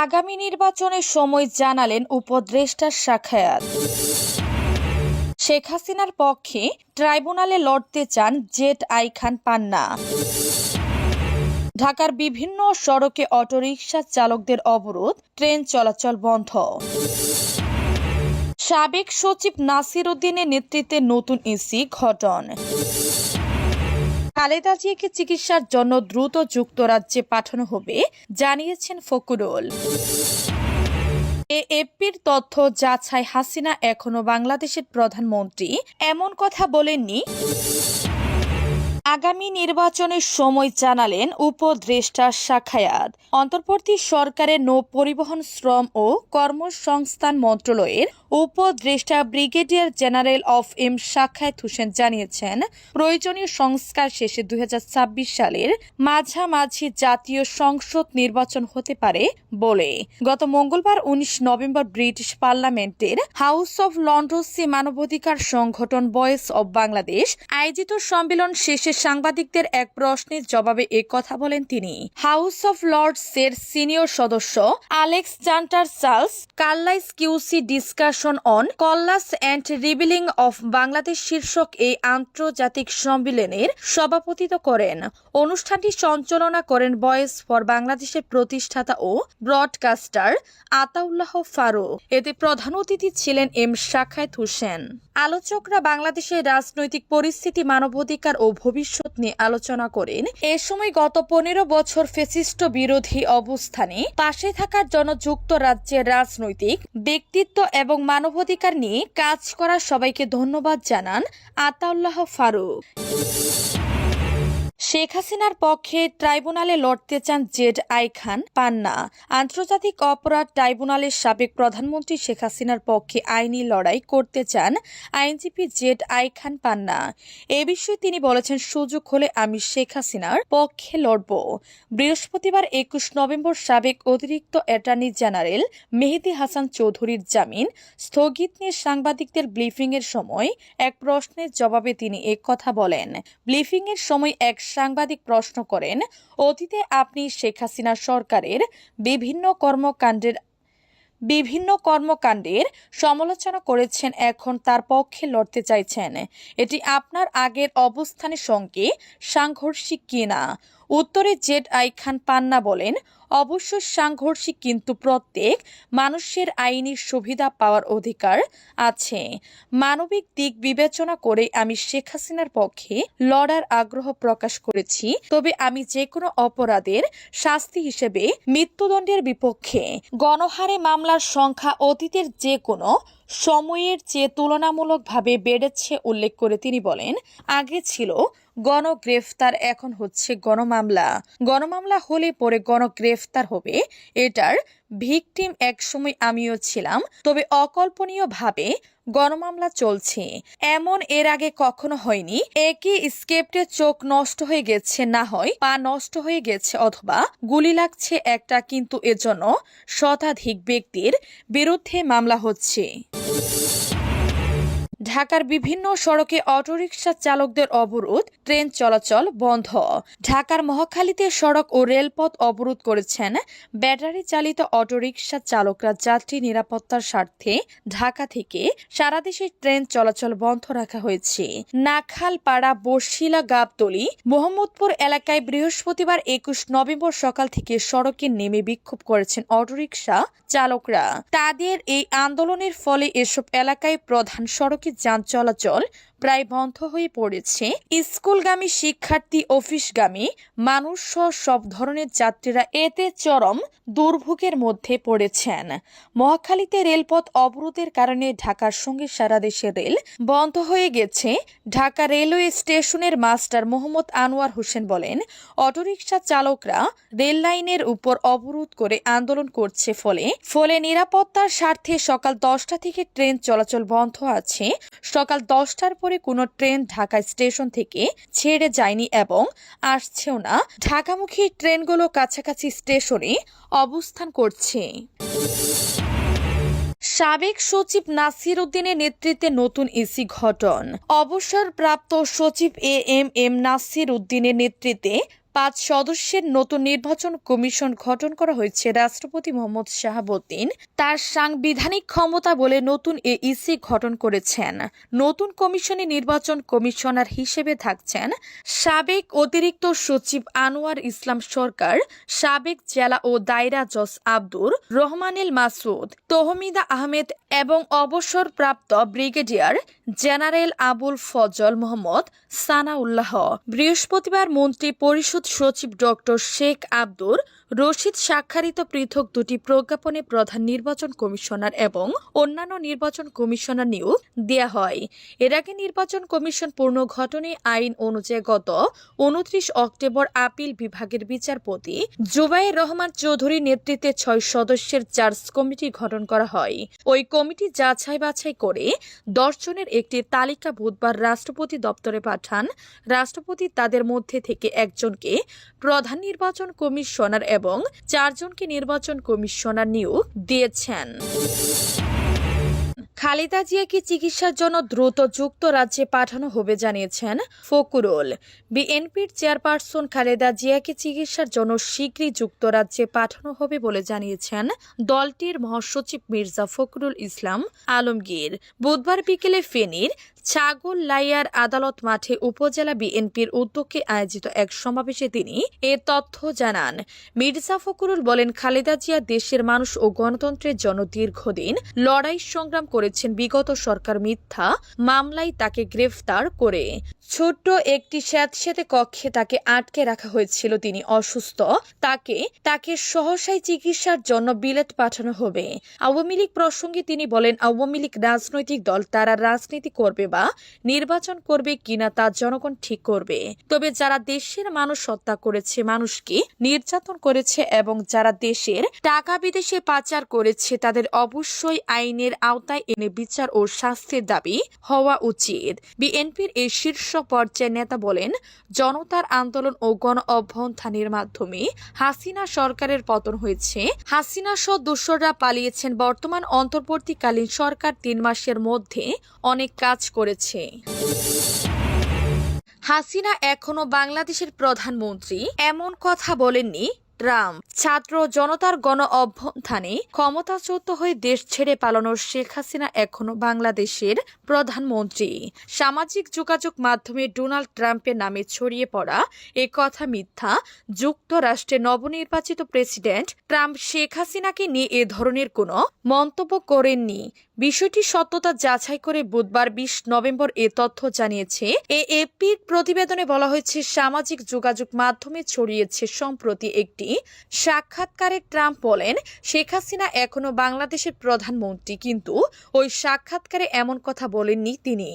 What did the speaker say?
আগামী নির্বাচনের সময় জানালেন উপদেষ্টা সাখায়াত। শেখ হাসিনার পক্ষে ট্রাইব্যুনালে লড়তে চান জেড আই খান পান্না। ঢাকার বিভিন্ন সড়কে অটোরিকশা চালকদের অবরোধ, ট্রেন চলাচল বন্ধ। সাবেক সচিব নাসির উদ্দিনের নেতৃত্বে নতুন ইসি গঠন। খালেদা জিয়াকে চিকিৎসার জন্য দ্রুত যুক্তরাজ্যে পাঠানো হবে জানিয়েছেন ফখরুল। এএফপির তথ্য যাচাই, হাসিনা এখনো বাংলাদেশের প্রধানমন্ত্রী এমন কথা বলেননি। আগামী নির্বাচনের সময় জানালেন উপদেষ্টা সাখায়াত। অন্তর্বর্তী সরকারের নৌ পরিবহন, শ্রম ও কর্মসংস্থান মন্ত্রণালয়ের উপদেষ্টা ব্রিগেডিয়ার জেনারেল অফ এম সাখায়াত হোসেন জানিয়েছেন, প্রয়োজনীয় সংস্কার শেষে ২০২৬ সালের মাঝামাঝি জাতীয় সংসদ নির্বাচন হতে পারে বলে গত মঙ্গলবার ১৯ নভেম্বর ব্রিটিশ পার্লামেন্টের হাউস অব লর্ডসে মানবাধিকার সংগঠন ভয়েস অব বাংলাদেশ আয়োজিত সম্মেলন শেষে সাংবাদিকদের এক প্রশ্নের জবাবে এ কথা বলেন তিনি। হাউস অব লর্ডসের সিনিয়র সদস্য Alexander Charles Carlile QC discussion on collapse and rebuilding of Bangladesh শীর্ষক এই আন্তর্জাতিক সম্মেলনের সভাপতিত্ব করেন। অনুষ্ঠানটি সঞ্চালনা করেন ভয়েস ফর বাংলাদেশের প্রতিষ্ঠাতা ও ব্রডকাস্টার আতাউল্লাহ ফারুক। এতে প্রধান অতিথি ছিলেন এম সাখায়াত হোসেন। আলোচকরা বাংলাদেশের রাজনৈতিক পরিস্থিতি, মানবাধিকার ও ভবিষ্যৎ নিয়ে আলোচনা করেন। এ সময় গত ১৫ বছর ফ্যাসিস্ট বিরোধী অবস্থানে পাশে থাকার জন্য যুক্তরাজ্যের রাজনৈতিক ব্যক্তিত্ব এবং মানবাধিকার নিয়ে কাজ করা সবাইকে ধন্যবাদ জানান আতাউল্লাহ ফারুক। শেখ হাসিনার পক্ষে ট্রাইব্যুনালে লড়তে চান জেড আই খান পান্না। আন্তর্জাতিক অপরাধ ট্রাইব্যুনালের সাবেক প্রধানমন্ত্রী শেখ হাসিনার পক্ষে আইনি লড়াই করতে চান আইনজীবী জেড আই খান পান্না। এ বিষয়ে তিনি বলেছেন, সুযোগ হলে আমি শেখ হাসিনার পক্ষে লড়ব। বৃহস্পতিবার ২১ নভেম্বর সাবেক অতিরিক্ত অ্যাটর্নি জেনারেল মেহেদী হাসান চৌধুরীর জামিন স্থগিত নিয়ে সাংবাদিকদের ব্রিফিংয়ের সময় এক প্রশ্নের জবাবে তিনি এ কথা বলেন। ব্রিফিংয়ের সময় এক সাংবাদিক প্রশ্ন করেন, অতীতে আপনি শেখ হাসিনা সরকারের বিভিন্ন কর্মকাণ্ডের সমালোচনা করেছেন, এখন তার পক্ষে লড়তে চাইছেন। এটি আপনার আগের অবস্থানের সঙ্গে সাংঘর্ষিক কিনা? উত্তরে জেড আই খান পান্না বলেন, অবশ্যই সাংঘর্ষিক, কিন্তু প্রত্যেক মানুষের আইনি সুবিধা পাওয়ার অধিকার আছে। মানবিক দিক বিবেচনা করে আমি শেখ হাসিনার পক্ষে লড়ার আগ্রহ প্রকাশ করেছি, তবে আমি যে কোনো অপরাধের শাস্তি হিসেবে মৃত্যুদণ্ডের বিপক্ষে। গণহারে মামলার সংখ্যা অতীতের যে কোনো সময়ের চেয়ে তুলনামূলকভাবে বেড়েছে উল্লেখ করে তিনি বলেন, আগে ছিল গণগ্রেফতার, এখন হচ্ছে গণমামলা হলে পরে গণগ্রেফতার হবে। এটার ভিকটিম একসময় আমিও ছিলাম, তবে অকল্পনীয়ভাবে গণমামলা চলছে, এমন এর আগে কখনো হয়নি। একই স্ক্রিপ্টে চোখ নষ্ট হয়ে গেছে, না হয় পা নষ্ট হয়ে গেছে, অথবা গুলি লাগছে একটা, কিন্তু এজন্য শতাধিক ব্যক্তির বিরুদ্ধে মামলা হচ্ছে। ঢাকার বিভিন্ন সড়কে অটোরিকশা চালকদের অবরোধ, ট্রেন চলাচল বন্ধ। ঢাকার মহাখালীতে সড়ক ও রেলপথ অবরোধ করেছেন ব্যাটারি চালিত অটোরিকশা চালকরা। যাত্রী নিরাপত্তার স্বার্থে ঢাকা থেকে সারা দেশে ট্রেন চলাচল বন্ধ রাখা হয়েছে। নাখালপাড়া, বসিলা, গাবতলী, মোহাম্মদপুর এলাকায় বৃহস্পতিবার ২১ নভেম্বর সকাল থেকে সড়কে নেমে বিক্ষোভ করেছেন অটোরিকশা চালকরা। তাদের এই আন্দোলনের ফলে এসব এলাকায় প্রধান সড়কে যান চলাচল প্রায় বন্ধ হয়ে পড়েছে। স্কুলগামী শিক্ষার্থী, অফিসগামী মানুষ সহ সব ধরনের যাত্রীরা এতে চরম দুর্ভোগের মধ্যে পড়েছেন। মহাখালীতে রেলপথ অবরোধের কারণে ঢাকার সঙ্গে সারা দেশের রেল বন্ধ হয়ে গেছে। ঢাকা রেলওয়ে স্টেশনের মাস্টার মোহাম্মদ আনোয়ার হোসেন বলেন, অটোরিকশা চালকরা রেল লাইনের উপর অবরোধ করে আন্দোলন করছে, ফলে নিরাপত্তার স্বার্থে সকাল 10টা থেকে ট্রেন চলাচল বন্ধ আছে। সকাল 10টার পরে নভেম্বরে কোনো ট্রেন ঢাকা স্টেশন থেকে ছেড়ে যায়নি এবং আসছেও না। ঢাকামুখী ট্রেনগুলো কাছাকাছি স্টেশনে অবস্থান করছে। সাবেক সচিব নাসির উদ্দিনের নেতৃত্বে নতুন ইসি গঠন। অবসরপ্রাপ্ত সচিব এম নাসির উদ্দিনের নেতৃত্বে ৫ সদস্যের নতুন নির্বাচন কমিশন গঠন করা হয়েছে। রাষ্ট্রপতি মোহাম্মদ শাহাবুদ্দিন তার সাংবিধানিক ক্ষমতা বলে নতুন ইসি গঠন করেছেন। নতুন কমিশনে নির্বাচন কমিশনার হিসেবে থাকছেন সাবেক অতিরিক্ত সচিব আনোয়ার ইসলাম সরকার, সাবেক জেলা ও দায়রা জজ আব্দুর রহমানুল মাসুদ, তহমিদা আহমেদ এবং অবসরপ্রাপ্ত ব্রিগেডিয়ার জেনারেল আবুল ফজল মোহাম্মদ সানাউল্লাহ। বৃহস্পতিবার মন্ত্রী পরিষদ সচিব ডক্টর শেখ আব্দুর রশিদ স্বাক্ষরিত পৃথক দুটি প্রজ্ঞাপনে প্রধান নির্বাচন কমিশনার এবং অন্যান্য নির্বাচন কমিশনার নিয়োগ দেয়া হয়। এর আগে নির্বাচন কমিশন পুনর্গঠনে আইন অনুযায়ী গত ২৯ অক্টোবর আপিল বিভাগের বিচারপতি জুবাইর রহমান চৌধুরীর নেতৃত্বে ৬ সদস্যের চার্জ কমিটি গঠন করা হয়। ওই কমিটি যাচাই বাছাই করে ১০ জনের একটি তালিকা বুধবার রাষ্ট্রপতি দপ্তরে পাঠান। রাষ্ট্রপতি তাদের মধ্যে থেকে একজনকে প্রধান নির্বাচন কমিশনার এবং ৪ জনকে নির্বাচন কমিশনার নিয়োগ দিয়েছেন। খালেদা জিয়াকে চিকিৎসার জন্য দ্রুত যুক্তরাজ্যে পাঠানো হবে জানিয়েছেন ফখরুল। বিএনপির চেয়ারপারসন খালেদা জিয়াকে চিকিৎসার জন্য শীঘ্রই যুক্তরাজ্যে পাঠানো হবে বলে জানিয়েছেন দলটির মহাসচিব মির্জা ফখরুল ইসলাম আলমগীর। বুধবার বিকেলে ফেনীর ছাগলনাইয়ার আদালত মাঠে উপজেলা বিএনপির উদ্যোগে আয়োজিত এক সমাবেশে তিনি এ তথ্য জানান। মির্জা ফখরুল বলেন, খালেদা জিয়া দেশের মানুষ ও গণতন্ত্রের জন্য দীর্ঘদিন লড়াই সংগ্রাম করেছেন। বিগত সরকার মিথ্যা মামলায় তাকে গ্রেফতার করে ছোট্ট একটি স্যাঁতসেঁতে কক্ষে তাকে আটকে রাখা হয়েছিল। তিনি অসুস্থ। তাকে সহসাই চিকিৎসার জন্য বিলেত পাঠানো হবে। আওয়ামী লীগ প্রসঙ্গে তিনি বলেন, আওয়ামী লীগ রাজনৈতিক দল, তারা রাজনীতি করবে বা নির্বাচন করবে কিনা তা জনগণ ঠিক করবে। তবে যারা দেশের মানুষ হত্যা করেছে, মানুষকে নির্যাতন করেছে এবং যারা দেশের টাকা বিদেশে পাচার করেছে তাদের অবশ্যই আইনের আওতায় এনে বিচার ও শাস্তির দাবি হওয়া উচিত। বিএনপির এই শীর্ষ পর্যায়ের নেতা বলেন, জনতার আন্দোলন ও গণ অভ্যুত্থানের মাধ্যমে হাসিনা সরকারের পতন হয়েছে। হাসিনা সহ দোসররা পালিয়েছেন। বর্তমান অন্তর্বর্তীকালীন সরকার ৩ মাসের মধ্যে অনেক কাজ করেছে। হাসিনা এখনো বাংলাদেশের প্রধানমন্ত্রী, এমন কথা বলেননি ট্রাম্প। ছাত্র জনতার গণ অভ্যুত্থানে ক্ষমতাচ্যুত হয়ে দেশ ছেড়ে পালানোর শেখ হাসিনা এখনো বাংলাদেশের প্রধানমন্ত্রী। সামাজিক যোগাযোগ মাধ্যমে ডোনাল্ড ট্রাম্পের নামে ছড়িয়ে পড়া এ কথা মিথ্যা। যুক্তরাষ্ট্রের নবনির্বাচিত প্রেসিডেন্ট ট্রাম্প শেখ হাসিনাকে নিয়ে এ ধরনের কোনো মন্তব্য করেননি। বিষয়টি সত্যতা যাচাই করে বুধবার ২০ নভেম্বর এ তথ্য জানিয়েছে এএপির প্রতিবেদনে বলা হয়েছে। সামাজিক যোগাযোগ মাধ্যমে ছড়িয়েছে সম্প্রতি একটি সাক্ষাৎকারে ট্রাম্প বলেন, শেখ হাসিনা এখনো বাংলাদেশের প্রধানমন্ত্রী, কিন্তু ওই সাক্ষাৎকারে এমন কথা বলেননি তিনি।